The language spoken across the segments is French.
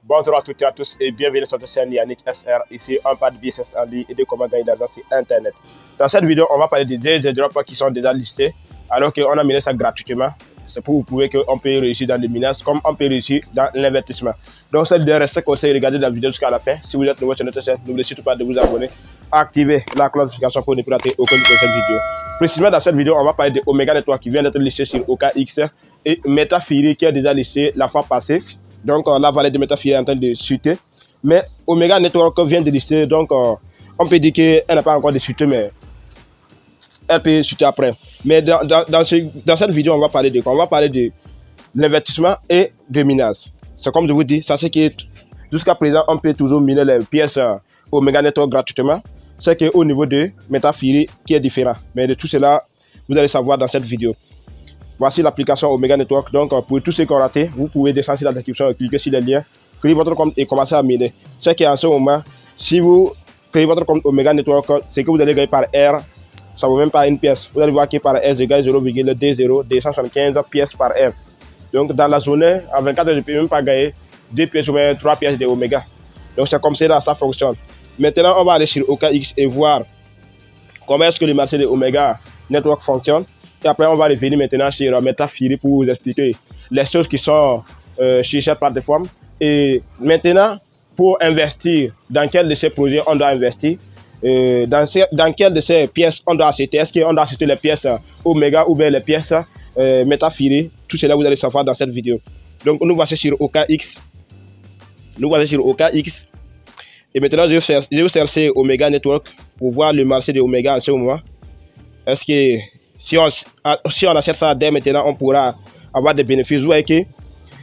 Bonjour à toutes et à tous et bienvenue sur notre chaîne Yannick SR. Ici, on parle de business en ligne et de comment gagner de l'argent sur Internet. Dans cette vidéo, on va parler des airdrops qui sont déjà listés alors qu'on a miné ça gratuitement. C'est pour vous prouver qu'on peut réussir dans le minage comme on peut réussir dans l'investissement. Donc, c'est de rester conseil, regardez la vidéo jusqu'à la fin. Si vous êtes nouveau sur notre chaîne, n'oubliez surtout pas de vous abonner, activer la cloche de notification pour ne plus rater aucune de cette vidéo. Précisément dans cette vidéo, on va parler de Omega Network qui vient d'être listé sur OKX et MetaFury qui a déjà listé la fois passée. Donc, la vallée de MetaFury est en train de chuter. Mais Omega Network vient de lister, donc on peut dire qu'elle n'a pas encore de chuter, mais elle peut chuter après. Mais dans cette vidéo, on va parler de quoi? On va parler de l'investissement et de minage. C'est comme je vous dis, ça c'est que jusqu'à présent, on peut toujours miner les pièces Omega Network gratuitement. C'est qu'au niveau de MetaFury qui est différent. Mais de tout cela, vous allez savoir dans cette vidéo. Voici l'application Omega Network. Donc, pour tous ceux qui ont raté, vous pouvez descendre sur la description et cliquer sur les liens, créer votre compte et commencer à miner. C'est qu'en ce moment, si vous créez votre compte Omega Network, c'est que vous allez gagner par R. Ça ne vaut même pas une pièce. Vous allez voir que par R, je gagne 0,275 pièces par R. Donc, dans la journée, en 24 heures, je ne peux même pas gagner 2 pièces ou même 3 pièces de Omega. Donc, c'est comme ça, ça fonctionne. Maintenant, on va aller sur OKX et voir comment est-ce que le marché de Omega Network fonctionne. Et après, on va revenir maintenant sur MetaFury pour vous expliquer les choses qui sont sur cette plateforme. Et maintenant, pour investir, dans quel de ces projets on doit investir, dans quelle de ces pièces on doit acheter. Est-ce qu'on doit acheter les pièces Omega ou bien les pièces MetaFury? Tout cela, vous allez savoir dans cette vidéo. Donc, nous voici sur OKX. Et maintenant, je vais chercher Omega Network pour voir le marché de Omega en ce moment. Est-ce que si on achète ça dès maintenant, on pourra avoir des bénéfices? Vous voyez que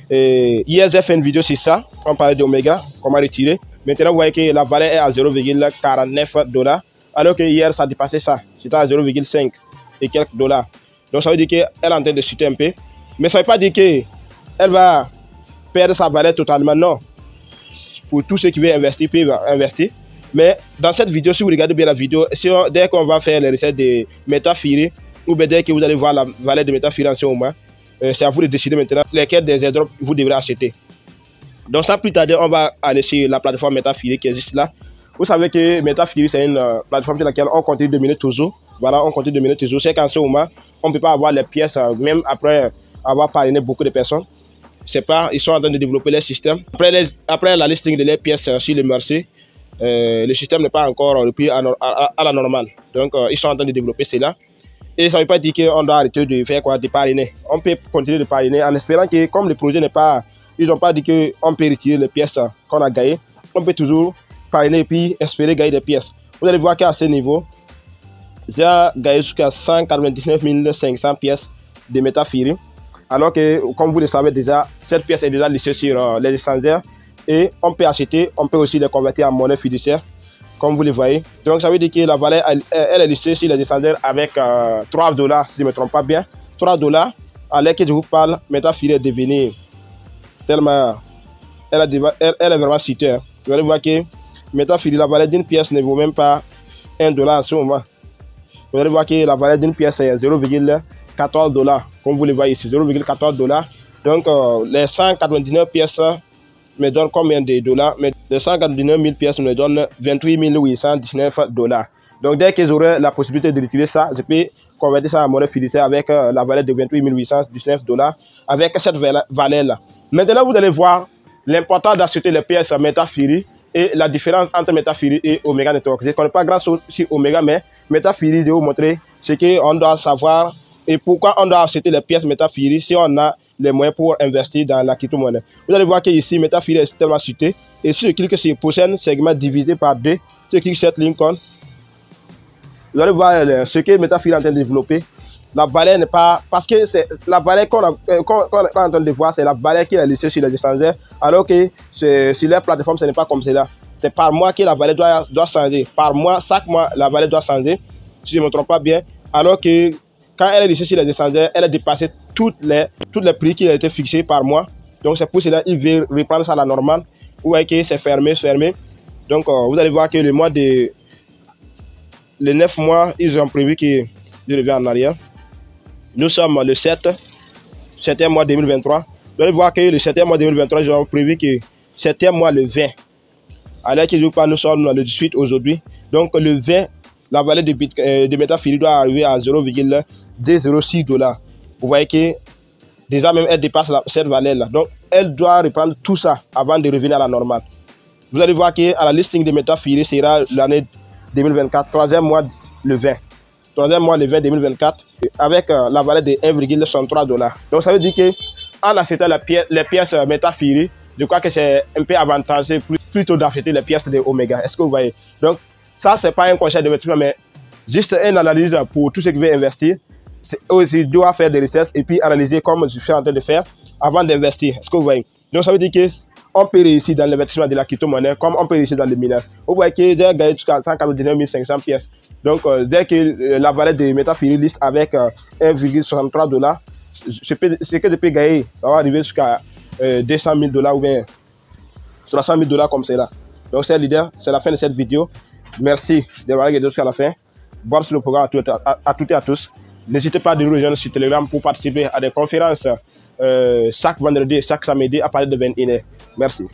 hier, j'ai fait une vidéo sur ça. On parlait d'Omega, comment retirer. Maintenant, vous voyez que la valeur est à 0,49 $. Alors que hier, ça dépassait ça. C'était à 0,5 et quelques dollars. Donc, ça veut dire qu'elle est en train de chuter un peu. Mais ça ne veut pas dire qu'elle va perdre sa valeur totalement. Non. Pour tous ceux qui veulent investir, peuvent investir. Mais dans cette vidéo, si vous regardez bien la vidéo, dès qu'on va faire les recettes de MetaFury, ou bien dès que vous allez voir la valeur de MetaFury en ce moment, c'est à vous de décider maintenant lesquels des airdrops vous devrez acheter. Donc sans plus tarder, on va aller sur la plateforme MetaFury qui existe là. Vous savez que MetaFury, c'est une plateforme sur laquelle on continue de miner toujours. Voilà, on continue de miner toujours. C'est qu'en ce moment, on ne peut pas avoir les pièces, même après avoir parrainé beaucoup de personnes. C'est pas, ils sont en train de développer leur système. Après la listing de leurs pièces sur le marché, le système n'est pas encore repris à la normale. Donc, ils sont en train de développer cela. Et ça ne veut pas dire qu'on doit arrêter de faire quoi, de parrainer. On peut continuer de parrainer en espérant que, comme le projet n'est pas, ils n'ont pas dit qu'on peut retirer les pièces qu'on a gagnées, on peut toujours parrainer et puis espérer gagner des pièces. Vous allez voir qu'à ce niveau, j'ai gagné jusqu'à 199 500 pièces de MetaFury. Alors que, comme vous le savez déjà, cette pièce est déjà listée sur les échangeurs et on peut acheter, on peut aussi les convertir en monnaie fiduciaire, comme vous le voyez. Donc, ça veut dire que la valeur, elle est listée sur les échangeurs avec 3 $, si je ne me trompe pas bien. 3 $, à l'heure que je vous parle, MetaFury est devenue tellement, elle est vraiment citée. Vous allez voir que MetaFury, la valeur d'une pièce ne vaut même pas 1 $ en ce moment. Vous allez voir que la valeur d'une pièce est 0,14 $, comme vous le voyez ici, 0,14 $. Donc, les 199 pièces me donnent combien de dollars? Mais les 199 000 pièces me donnent 28 819 $. Donc, dès que j'aurai la possibilité de retirer ça, je peux convertir ça en monnaie fiduciaire avec la valeur de 28 819 $, avec cette valeur-là. Maintenant, vous allez voir l'important d'acheter les pièces MetaFury et la différence entre MetaFury et Omega Network. Je ne connais pas grand-chose sur Omega, mais MetaFury, je vais vous montrer ce qu'on doit savoir et pourquoi on doit acheter les pièces MetaFury si on a les moyens pour investir dans la crypto-monnaie. Vous allez voir qu'ici, MetaFury est tellement cité. Et si je clique sur le prochain segment divisé par 2, si je clique sur cette ligne, vous allez voir ce que MetaFury est en train de développer. La valeur n'est pas... Parce que c'est la valeur qu'on est en train de voir, c'est la valeur qui est listée sur les échangeurs. Alors que sur les plateformes, ce n'est pas comme cela. C'est par mois que la valeur doit changer. Par mois, chaque mois, la valeur doit changer. Si je ne me trompe pas bien. Alors que quand elle est listée sur les échangeurs, elle a dépassé tous les prix qui ont été fixés par mois. Donc c'est pour cela qu'il veut reprendre ça à la normale. Vous voyez que c'est fermé. Donc vous allez voir que le mois de... Les 9 mois, ils ont prévu que je reviens en arrière. Nous sommes le 7e mois 2023. Vous allez voir que le 7e mois 2023, ils ont prévu que c'était moi le 20. Alors que nous sommes le 18 aujourd'hui. Donc le 20, la valeur de Metafiri doit arriver à 0,206 $. Vous voyez que déjà même elle dépasse cette valeur-là. Donc elle doit reprendre tout ça avant de revenir à la normale. Vous allez voir qu'à la listing de Metafiri sera l'année 2024, troisième mois le 20. Troisième mois le 20 2024 avec la valeur de 1,63 $. Donc ça veut dire que en achetant les pièces Metafiri, je crois que c'est un peu avantageux plutôt d'acheter les pièces de Omega. Est-ce que vous voyez? Donc ça, c'est pas un conseil d'investissement, mais juste une analyse pour tous ceux qui veulent investir. Aussi doit faire des recherches et puis analyser comme je suis en train de faire avant d'investir. Est-ce que vous voyez? Donc ça veut dire qu'on peut réussir dans l'investissement de la crypto-monnaie comme on peut réussir dans le minage. Vous voyez que j'ai gagné jusqu'à 149 500 pièces. Donc dès que la valeur de Metafiri liste avec 1,63 $, ce que je peux gagner, ça va arriver jusqu'à 200 000 $ ou bien 300 000 $ comme cela. Donc c'est l'idée, c'est la fin de cette vidéo. Merci d'avoir regardé jusqu'à la fin. Bonne sur le programme à toutes et à tous. N'hésitez pas à nous rejoindre sur Telegram pour participer à des conférences chaque vendredi et chaque samedi à partir de 21h. Merci.